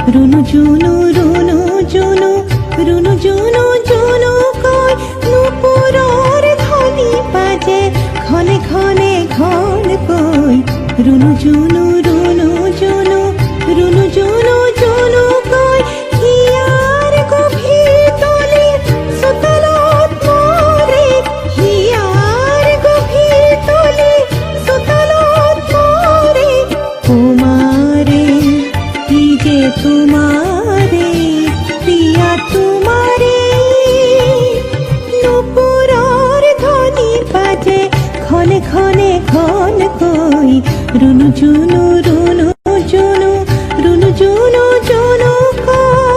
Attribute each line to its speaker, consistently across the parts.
Speaker 1: রুনু জুনু রুনু জুনু রুনু জুনু জুনু কয় নুপুরের ধ্বনি বাজে ঘনে ঘনে ঘন কই রুনু জুনু রুনু জুনু রুনু জুনু জুনু কয় হিয়ার গভীর তলে সুতলত মোরে হিয়ার গভীর তলে সুতলত মোরে তোমারে কি যে তোমারে প্রিয়া তোমারে নুপুরের ধ্বনি বাজে ঘনে ঘনে ঘন কই রুনু জুনু রুনু জুনু রুনু জুনু জুনু কই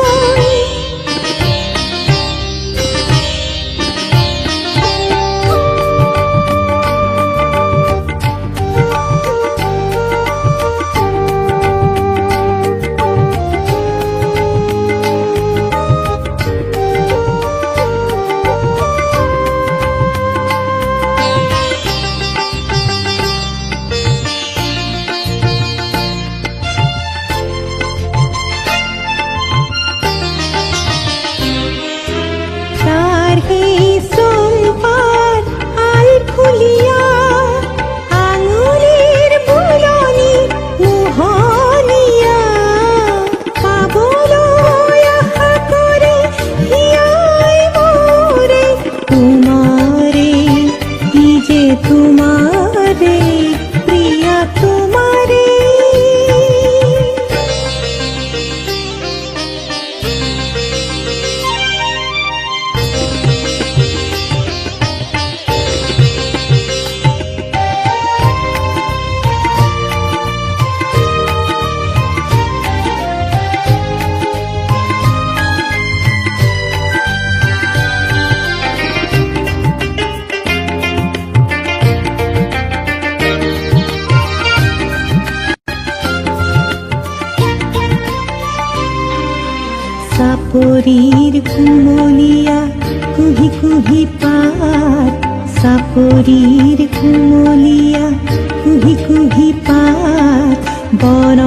Speaker 1: তোমারে প্রিয়া তোমারে সাপরির কুমলিয়া কুহি কুহি পাত সাপরির কুমলিয়া কুহি কুহি পাত বন